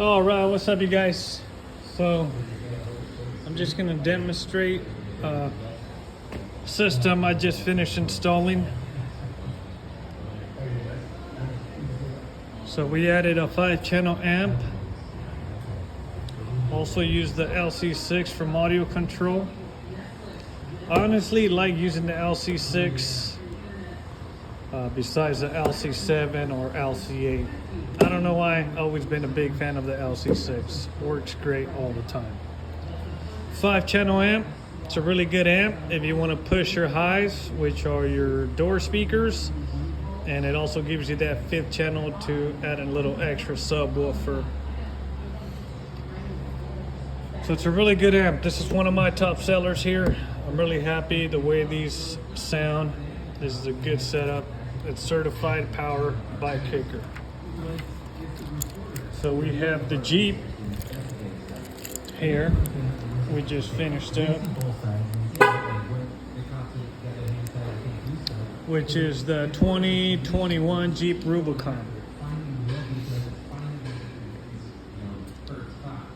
All right, what's up, you guys? So I'm just gonna demonstrate a system I just finished installing. So we added a 5-channel amp. Also used the LC6 from audio control. I honestly like using the LC6 besides the LC7 or LC8. I don't know why, I've always been a big fan of the LC6. Works great all the time. 5-channel amp, it's a really good amp if you want to push your highs, which are your door speakers. And it also gives you that 5th channel to add a little extra subwoofer. So it's a really good amp. This is one of my top sellers here. I'm really happy the way these sound. This is a good setup. It's certified power by Kicker. So we have the Jeep here. We just finished up, which is the 2021 Jeep Rubicon.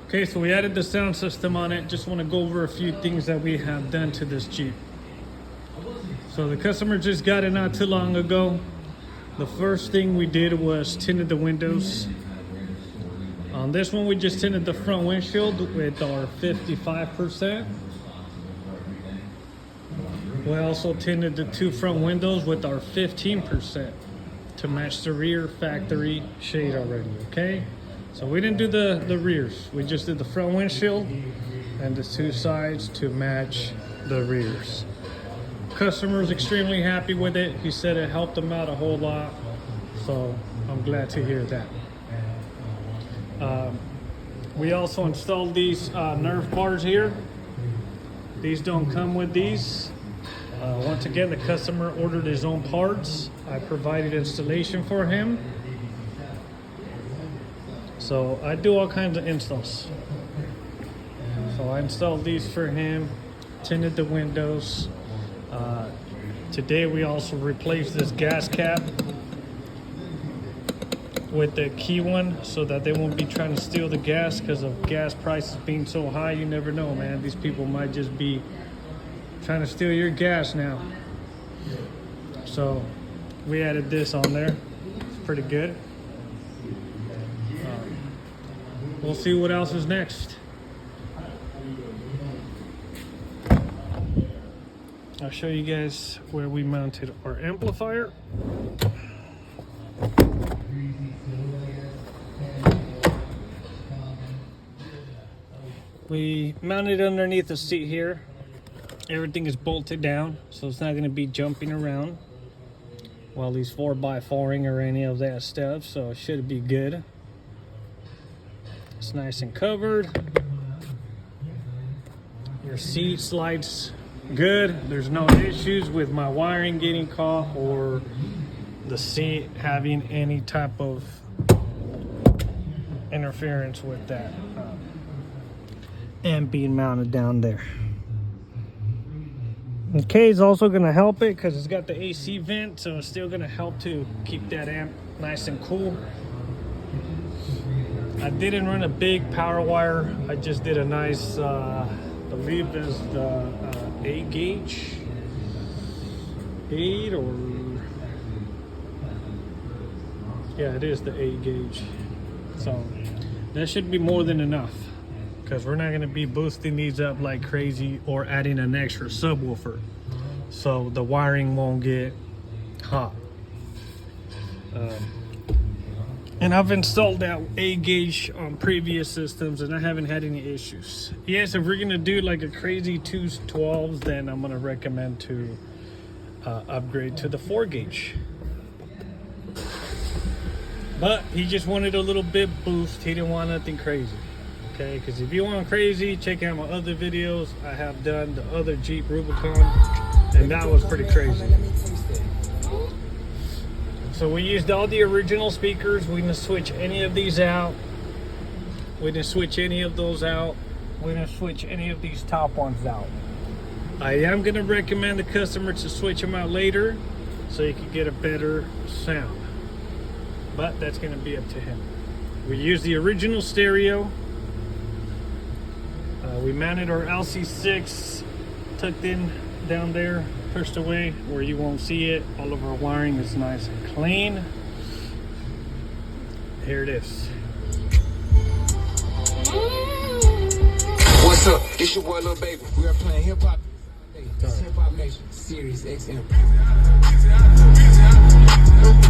Okay, so we added the sound system on it. Just want to go over a few things that we have done to this Jeep. So the customer just got it not too long ago. The first thing we did was tinted the windows. On this one, we just tinted the front windshield with our 55%. We also tinted the 2 front windows with our 15% to match the rear factory shade already, okay? So we didn't do the rears. We just did the front windshield and the 2 sides to match the rears. Customer was extremely happy with it. He said it helped him out a whole lot. So I'm glad to hear that. We also installed these Nerf bars here. These don't come with these. Once again, the customer ordered his own parts. I provided installation for him. So I do all kinds of installs. So I installed these for him, tinted the windows. Today we also replaced this gas cap with the key one so that they won't be trying to steal the gas because of gas prices being so high. You never know, man. These people might just be trying to steal your gas now. So we added this on there. It's pretty good. We'll see what else is next. I'll show you guys where we mounted our amplifier. We mounted it underneath the seat here. Everything is bolted down, so it's not going to be jumping around while he's 4x4ing or any of that stuff, so it should be good. It's nice and covered. Your seat slides good. There's no issues with my wiring getting caught or the seat having any type of interference with that amp being mounted down there. Okay, it's also going to help it because it's got the AC vent, so it's still going to help to keep that amp nice and cool. I didn't run a big power wire. I just did a nice, I believe is the 8 gauge. 8 or... yeah, it is the 8 gauge. So that should be more than enough because we're not going to be boosting these up like crazy or adding an extra subwoofer. So the wiring won't get hot. And I've installed that 8 gauge on previous systems and I haven't had any issues. Yes, if we're gonna do like a crazy 212s, then I'm gonna recommend to upgrade to the 4 gauge. But he just wanted a little bit boost. He didn't want nothing crazy. Okay, because if you want crazy, check out my other videos. I have done the other Jeep Rubicon and that was pretty crazy. So we used all the original speakers. We didn't switch any of these out. We didn't switch any of those out. We didn't switch any of these top ones out. I am going to recommend the customer to switch them out later so you can get a better sound. But that's going to be up to him. We used the original stereo. We mounted our LC6 tucked in down there, pushed away where you won't see it. All of our wiring is nice and clean. Here it is. What's up? It's your boy Lil Baby. We are playing hip hop. It's Hip Hop Nation, Series XM.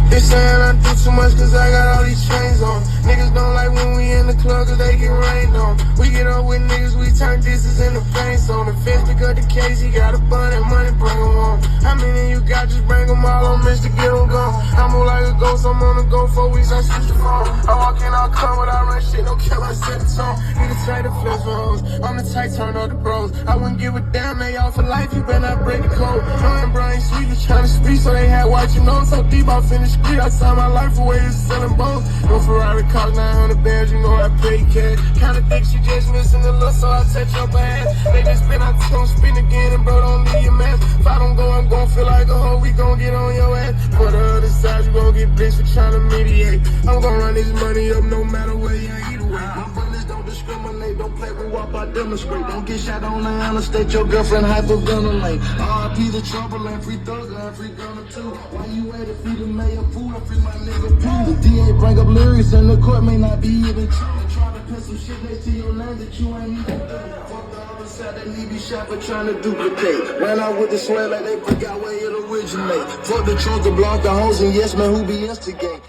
They saying I do too much cause I got all these chains on. Niggas don't like when we in the club cause they get rained on. We get up with niggas, we turn disses into paints on. The fence pick up the case, he got a bun and money, bring them home. How many you got, just bring them all on, Mr. Get them gone. I move like a ghost, I'm on the go 4 weeks, I switch the phone. I walk in, I'll come without run shit, don't care, I set the tone. You the type to flex for hoes, I'm the type turn up the bros. I wouldn't give a damn, they all for life, you better not break the code. Knowing Brian Sweet was trying to speak, so they had watch you know. So deep, I finished street, I signed my life away to selling bones. No Ferrari cost 900 bands, you know I pay cash. Kinda think she just missing the look, so I touch up her ass. They just spin, I gon' spin again, and bro, don't leave your mask. If I don't go, I'm gon' feel like a hoe, we gon' get on your ass. For the other side, you gon' get bitch for trying to mediate. I'm gon' run this money up no matter where you either way. My brothers don't discriminate, don't play with WAP, I demonstrate. Don't get shot on the interstate, your girlfriend hyperventilate. RIP the trouble and free Thugger and free Gunner too. Why you at it, feed the mayor food, I free my nigga P. The DA bring up lyrics and the court may not be even true. They try to put some shit next to your name that you ain't even do. Fuck the other side, they need be shot for trying to duplicate. Ran out with the swear like they forgot where it originate. Fuck the trunk, the block, the hoes, and yes man who be instigate.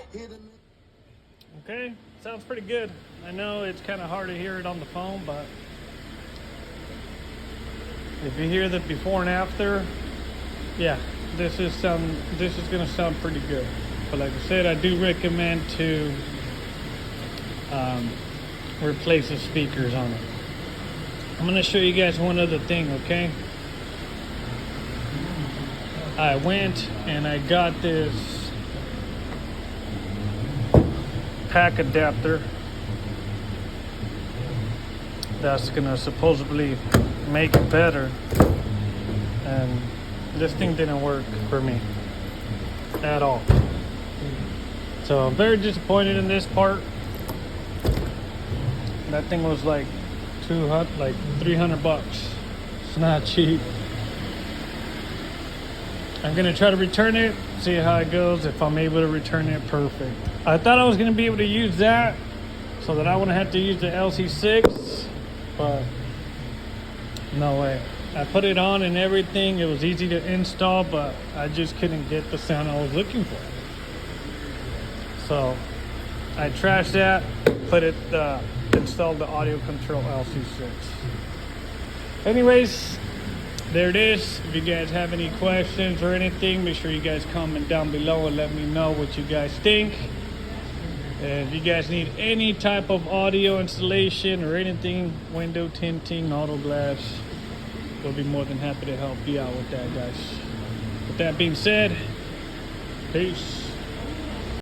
Okay, sounds pretty good. I know it's kind of hard to hear it on the phone, but if you hear the before and after, yeah, this is gonna sound pretty good. But like I said, I do recommend to replace the speakers on it. I'm gonna show you guys one other thing, okay? I went and I got this pack adapter that's gonna supposedly make it better, and this thing didn't work for me at all. So I'm very disappointed in this part. That thing was like 300 bucks. It's not cheap. I'm gonna try to return it, see how it goes. If I'm able to return it, perfect. I thought I was gonna be able to use that so that I wouldn't have to use the LC6, but no way. I put it on and everything. It was easy to install, but I just couldn't get the sound I was looking for. So I trashed that, installed the audio control LC6. Anyways, there it is. If you guys have any questions or anything, make sure you guys comment down below and let me know what you guys think. And if you guys need any type of audio installation or anything, window tinting, auto glass, we'll be more than happy to help you out with that, guys. With that being said, peace.